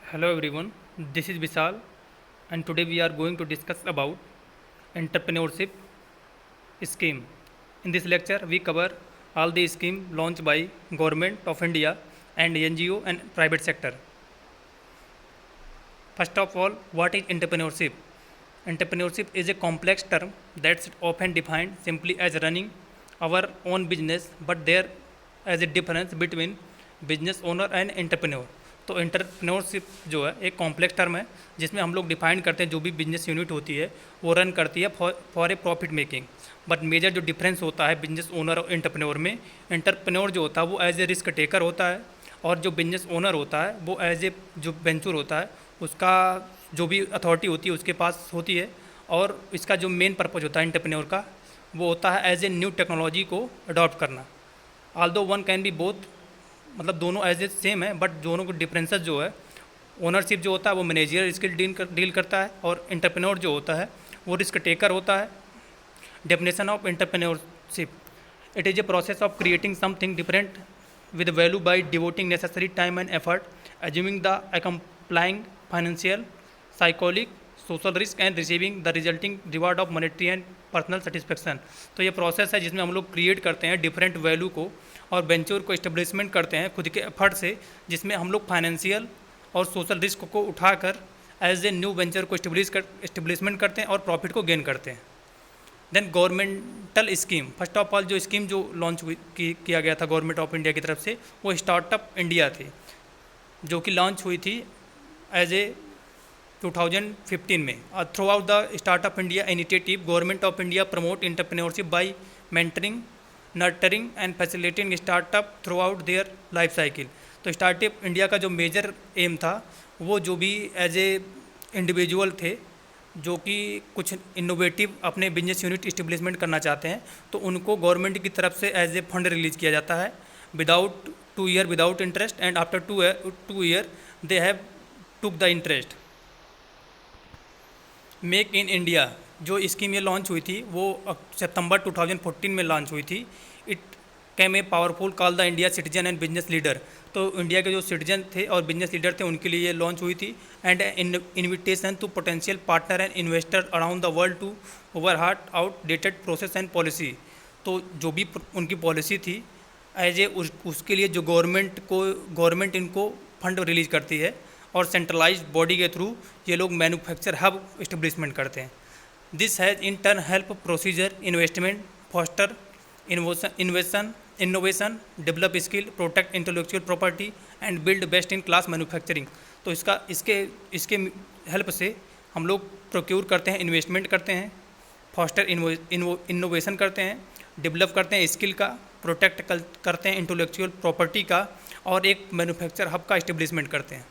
Hello everyone, this is Vishal and today we are going to discuss about entrepreneurship scheme. In this lecture we cover all the scheme launched by Government of India and NGO and private sector. First of all, what is entrepreneurship? Entrepreneurship is a complex term that's often defined simply as running our own business, but there is a difference between business owner and entrepreneur. तो entrepreneurship जो है एक complex term है जिसमें हम लोग define करते हैं जो भी बिजनेस यूनिट होती है वो रन करती है for a profit making. But major जो डिफरेंस होता है बिजनेस ओनर और एंटरप्रेन्योर में, एंटरप्रेन्योर जो होता है वो एज ए रिस्क टेकर होता है और जो बिजनेस ओनर होता है वो एज ए जो वेंचर होता है उसका जो भी अथॉरिटी होती है उसके पास होती है. और इसका जो मेन पर्पज़ होता है एंटरप्रेन्योर का वो होता है एज ए न्यू टेक्नोलॉजी को अडॉप्ट करना. Although one can be both, मतलब दोनों एज ए सेम है बट दोनों को डिफरेंसेस जो है, ओनरशिप जो होता है वो मैनेजर स्किल डील करता है और एंटरप्रेन्योर जो होता है वो रिस्क टेकर होता है. Definition of entrepreneurship: it is a process of creating something different with value by devoting necessary time and effort, assuming the accompanying financial, psychological, social risk and receiving the resulting reward of monetary and personal satisfaction. तो ये process है जिसमें हम लोग create करते हैं different value को और वेंचर को इस्टेब्लिशमेंट करते हैं खुद के एफर्ट से, जिसमें हम लोग फाइनेंशियल और सोशल रिस्क को उठाकर एज ए न्यू वेंचर को इस्टेब्लिशमेंट करते हैं और प्रॉफिट को गेन करते हैं. Then governmental scheme: first of all जो स्कीम जो लॉन्च किया गया था गवर्नमेंट ऑफ इंडिया की तरफ से वो स्टार्टअप इंडिया थी जो कि लॉन्च हुई थी एज ए 2015 में. Throughout the startup India initiative government of India promote entrepreneurship by mentoring, nurturing and facilitating startup throughout their life cycle. तो स्टार्टअप इंडिया का जो मेजर एम था वो जो भी एज ए इंडिविजुअल थे जो कि कुछ इनोवेटिव अपने बिजनेस यूनिट इस्टेब्लिशमेंट करना चाहते हैं तो उनको गवर्नमेंट की तरफ से एज ए फंड रिलीज़ किया जाता है without 2 year without interest, and after 2 year they have took the interest. Make in India जो स्कीम ये लॉन्च हुई थी वो सितंबर 2014 में लॉन्च हुई थी. It came a powerful call the India citizen and business leader. तो इंडिया के जो सिटीजन थे और बिजनेस लीडर थे उनके लिए ये लॉन्च हुई थी. And invitation to potential partner and investor around the world to overhaul outdated process and policy. तो जो भी उनकी पॉलिसी थी एज ए उसके लिए जो गवर्नमेंट इनको फंड रिलीज करती है और सेंट्रलाइज्ड बॉडी के थ्रू ये लोग मैन्युफैक्चर हब इस्टेब्लिशमेंट करते हैं. This has in turn help procedure investment, foster innovation, develop skill, protect intellectual property and build best in class manufacturing. तो इसके हेल्प से हम लोग प्रोक्योर करते हैं, इन्वेस्टमेंट करते हैं, फॉस्टर इनोवेशन करते हैं, डेवलप करते हैं स्किल का, प्रोटेक्ट करते हैं इंटेलेक्चुअल प्रॉपर्टी का और एक मैन्युफैक्चर हब का इस्टेब्लिशमेंट करते हैं.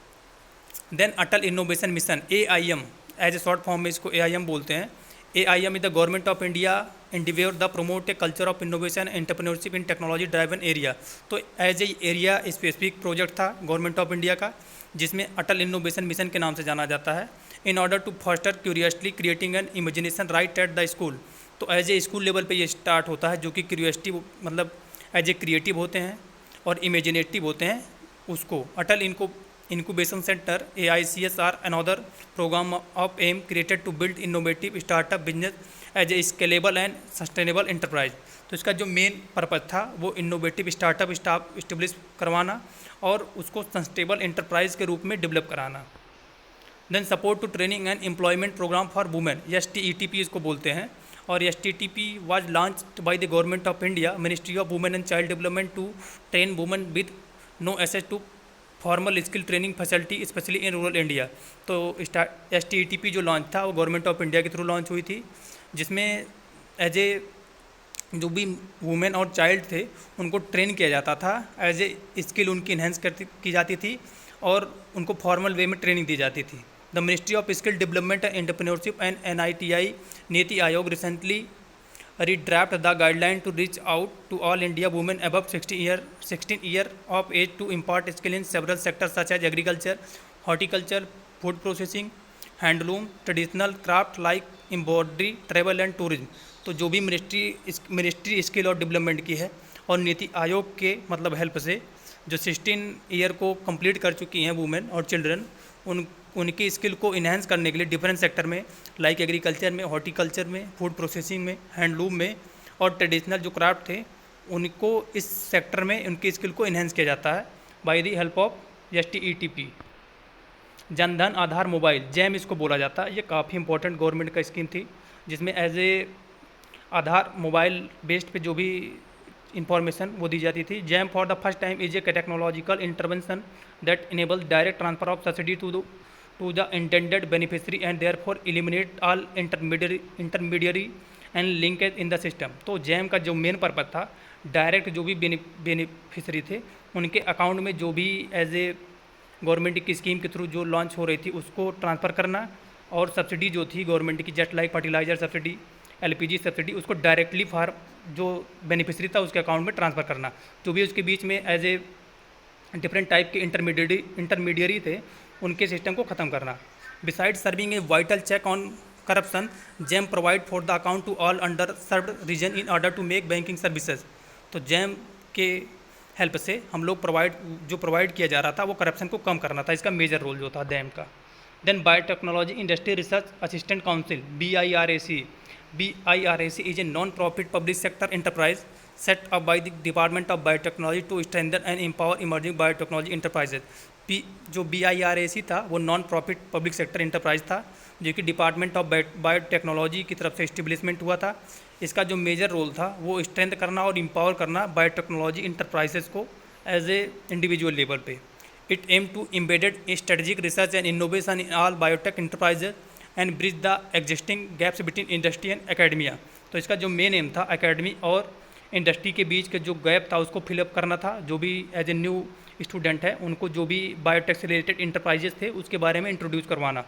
Then Atal innovation mission AIM, as a short form में इसको AIM बोलते हैं. AIM is the government of India endeavor the promote a culture of innovation entrepreneurship in technology driven area. तो as a area specific project था government of India का जिसमें अटल innovation mission के नाम से जाना जाता है. In order to foster curiously creating an imagination right at the school. तो एज ए स्कूल लेवल पे ये स्टार्ट होता है जो कि क्यूरियसिटी मतलब एज ए क्रिएटिव होते हैं और इमेजिनेटिव होते हैं. उसको Atal incubation centre AICSR another programme of aim created to build innovative startup business as a scalable and sustainable enterprise. तो इसका जो मेन पर्पज़ था वो इनोवेटिव स्टार्टअप इस्टेब्लिश करवाना और उसको सस्टेनेबल एंटरप्राइज के रूप में डेवलप कराना. Then support to training and employment programme for women, STETP इसको बोलते हैं. और STETP was launched by the government of India ministry of women and child development to train women with no access to formal skill training facility specially in rural India. तो STETP जो launch था वो government of India के through launch हुई थी जिसमें as ए जो भी वुमेन और चाइल्ड थे उनको ट्रेन किया जाता था, एज ए स्किल उनकी इन्हेंस की जाती थी और उनको फॉर्मल वे में ट्रेनिंग दी जाती थी. The ministry of skill development and entrepreneurship and NITI NITI Aayog recently redraft the guideline to reach out to all India women above 16 year of age to impart skill in several sectors such as agriculture, horticulture, food processing, handloom, traditional craft like embroidery, travel and tourism. तो जो भी ministry skill और development की है और नीति आयोग के मतलब help से जो 16 ईयर को कंप्लीट कर चुकी हैं वुमेन और चिल्ड्रन उनकी स्किल को इन्हेंस करने के लिए डिफरेंट सेक्टर में, लाइक एग्रीकल्चर में, हॉर्टिकल्चर में, फूड प्रोसेसिंग में, हैंडलूम में और ट्रेडिशनल जो क्राफ्ट थे उनको इस सेक्टर में उनकी स्किल को इन्हेंस किया जाता है by the help of STETP। Jan Dhan Aadhaar mobile, jam इसको बोला जाता है। ये काफ़ी इंपॉर्टेंट गवर्नमेंट का स्कीम थी जिसमें as a Aadhaar mobile based पे जो भी इंफॉर्मेशन वो दी जाती थी। JAM for the first time is a technological intervention that enable direct transfer of subsidy to the intended beneficiary and therefore eliminate all intermediary and linkage in the system. तो JAM का जो main purpose था, direct जो भी beneficiary थे उनके account में जो भी एज ए गवर्नमेंट की स्कीम के थ्रू जो लॉन्च हो रही थी उसको ट्रांसफ़र करना, और सब्सिडी जो थी गवर्नमेंट की just like fertiliser subsidy, LPG subsidy, उसको डायरेक्टली फार जो बेनिफिशरी था उसके अकाउंट में ट्रांसफ़र करना। जो भी उसके बीच में एज ए डिफरेंट टाइप के इंटरमीडियरी थे उनके सिस्टम को ख़त्म करना। Beside serving a vital check on corruption, JAM provide for the account to all underserved region in order to make banking services. तो जैम के हेल्प से हम लोग प्रोवाइड किया जा रहा था वो करप्शन को कम करना था, इसका मेजर रोल जो था जैम का। Then biotechnology industry research assistant council BIRAC is a non-profit public sector enterprise set up by the Department of Biotechnology to strengthen and empower emerging biotechnology enterprises। जो BIRAC था वो non profit public sector enterprise था जो कि department of biotechnology की तरफ से establishment हुआ था। इसका जो मेजर रोल था वो स्ट्रेंथ करना और एम्पावर करना बायोटेक्नोलॉजी इंटरप्राइजेस को एज ए इंडिविजुअल लेवल पे। It aim to embedded strategic research and innovation in all biotech enterprises and bridge the existing gaps between industry and academia. तो इसका जो मेन एम था academy और industry के बीच के जो गैप था उसको फिलअप करना था। जो भी एज ए न्यू स्टूडेंट है उनको जो भी बायोटेक से रिलेटेड इंटरप्राइजेस थे उसके बारे में इंट्रोड्यूस करवाना।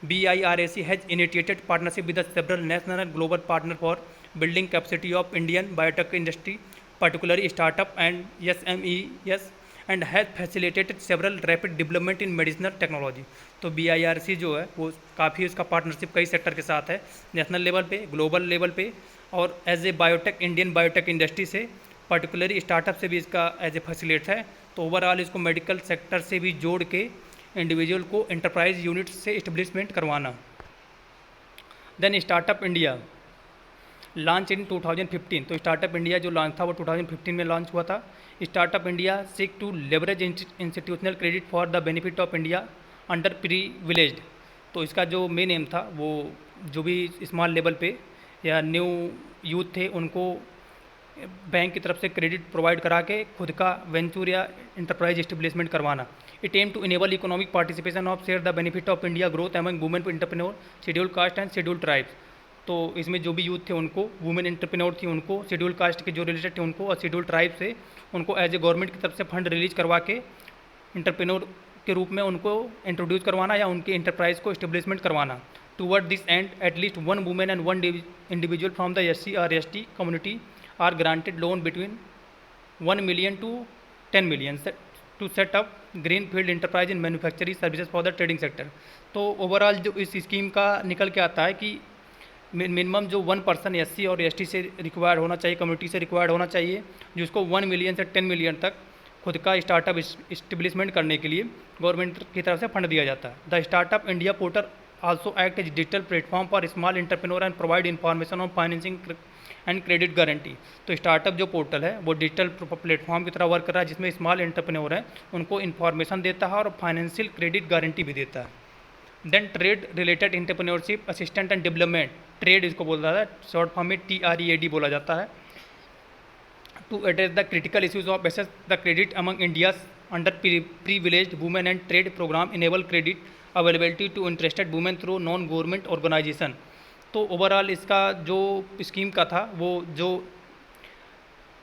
BIRAC has initiated partnership with several national and global partner for building capacity of Indian biotech industry, particularly startup and SMEs, and has facilitated several rapid development in medicinal technology। तो BIRC जो है वो काफ़ी उसका partnership कई sector के साथ है, नेशनल लेवल पे, ग्लोबल लेवल पे, और as a biotech Indian biotech industry से पर्टिकुलरली स्टार्टअप से भी इसका एज ए फैसिलिटेट है। तो ओवरऑल इसको मेडिकल सेक्टर से भी जोड़ के इंडिविजुअल को एंटरप्राइज यूनिट से इस्टेब्लिशमेंट करवाना। Then startup India launch in 2015। तो स्टार्टअप इंडिया जो लॉन्च था वो 2015 में लॉन्च हुआ था। Startup India seek to leverage institutional credit for the benefit of India underprivileged. तो इसका जो मेन एम था वो जो भी स्मॉल लेवल पे या न्यू यूथ थे उनको बैंक की तरफ से क्रेडिट प्रोवाइड करा के खुद का वेंचर या इंटरप्राइज इस्टेब्लिशमेंट करवाना। It aim to enable economic participation of share the benefit of India growth among women entrepreneur, schedule caste and schedule tribes. तो इसमें जो भी यूथ थे उनको, वुमेन एंटरप्रेन्योर थी उनको, शेड्यूल कास्ट के जो रिलेटेड थे उनको, और शेड्यूल ट्राइब से उनको एज ए गवर्नमेंट की तरफ से फंड रिलीज करवा के इंटरप्रेन्योर के रूप में उनको इंट्रोड्यूस करवाना या उनके इंटरप्राइज को इस्टेब्लिशमेंट करवाना। Toward this end at least one women and one individual from the SC और ST community are granted loan between 1 million to 10 million to set up green field enterprise in manufacturing services for the trading sector. तो overall जो इस scheme का निकल के आता है कि मिनिमम जो 1 पर्सन SC और ST से रिक्वायर्ड होना चाहिए, कम्युनिटी से रिक्वायर्ड होना चाहिए, जिसको 1 मिलियन से 10 मिलियन तक खुद का स्टार्टअप इस्टेब्लिशमेंट करने के लिए गवर्नमेंट की तरफ से फंड दिया जाता है। The startup India portal also act as digital platform for small entrepreneur and provide information on financing and credit guarantee. तो स्टार्टअप जो पोर्टल है वो डिजिटल प्लेटफॉर्म की तरह वर्क कर रहा है जिसमें स्मॉल एंटरप्रेन्योर है उनको इन्फॉर्मेशन देता है और फाइनेंशियल क्रेडिट गारंटी भी देता है। Then trade related entrepreneurship assistant and development, trade इसको बोलता है, शॉर्ट फॉर्म में TREAD बोला जाता है। To address the critical issues of access the credit among India's underprivileged women and trade programme enable credit availability to interested women through non government organisation. तो overall इसका जो scheme का था वो जो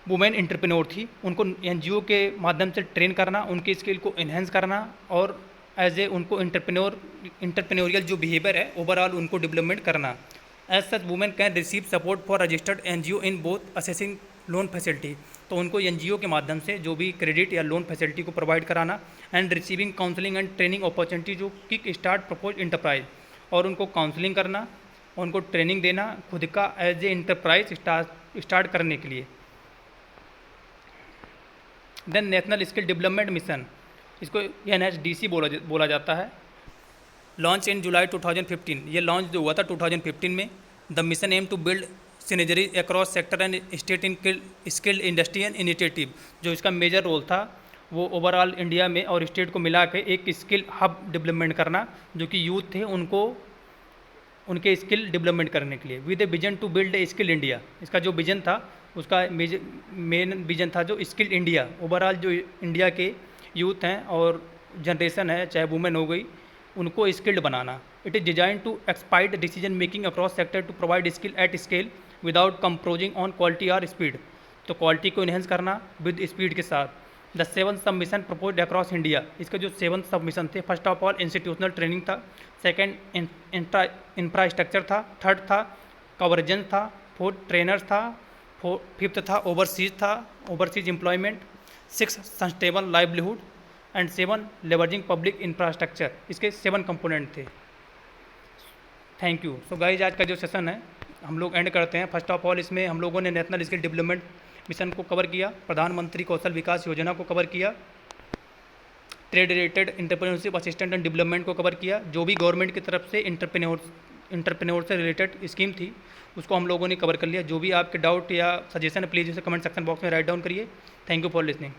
वुमेन एंटरप्रेन्योर थी उनको NGO के माध्यम से ट्रेन करना, उनकी स्किल को इन्हेंस करना और एज ए उनको इंटरप्रेन्योरियल जो बिहेवियर है ओवरऑल उनको डेवलपमेंट करना। As such women can receive support for registered NGO in both accessing loan facility. तो उनको NGO के माध्यम से जो भी क्रेडिट या लोन फैसिलिटी को प्रोवाइड कराना and receiving counselling and training opportunity जो किक स्टार्ट प्रपोज इंटरप्राइज, और उनको काउंसलिंग करना, उनको ट्रेनिंग देना खुद का एज ए इंटरप्राइज स्टार्ट करने के लिए। Then national skill development mission, इसको NSDC बोला जाता है। लॉन्च इन जुलाई 2015, ये लॉन्च जो हुआ था 2015 में। The mission aim to build synergy across sector and state in skilled industry and initiative. जो इसका मेजर रोल था वो ओवरऑल इंडिया में और स्टेट को मिला के एक स्किल हब डेवलपमेंट करना, जो कि यूथ थे उनको उनके स्किल डेवलपमेंट करने के लिए, with a vision to build a skill India. इसका जो विजन था उसका मेन विजन था जो स्किल इंडिया, ओवरऑल जो इंडिया के यूथ हैं और जनरेशन है, चाहे वुमेन हो गई, उनको स्किल्ड बनाना। It is design to expedite decision making across sector to provide skill at scale without compromising on quality और स्पीड। तो क्वालिटी को इन्हेंस करना विद स्पीड के साथ। द 7 सब मिशन प्रपोज अक्रॉस इंडिया, इसके जो 7 सब मिशन थे, first of all institutional training था, सेकेंड इंफ्रास्ट्रक्चर था, थर्ड था कवरेजेंस था, फोर्थ ट्रेनर्स था, फिफ्थ था overseas employment, 6 sustainable livelihood and 7 leveraging public infrastructure. इसके 7 कंपोनेंट थे। Thank you. सो गाइज आज का जो सेशन है हम लोग एंड करते हैं। फर्स्ट ऑफ ऑल इसमें हम लोगों ने नेशनल स्किल डेवलपमेंट मिशन को कवर किया, प्रधानमंत्री कौशल विकास योजना को कवर किया, trade related entrepreneurship assistant and development को कवर किया, जो भी गवर्नमेंट की तरफ से इंटरप्रेन्योर से रिलेटेड स्कीम थी उसको हम लोगों ने कवर कर लिया। जो भी आपके डाउट या सजेशन है प्लीज़ उसे कमेंट सेक्शन बॉक्स में राइट डाउन करिए। Thank you for listening.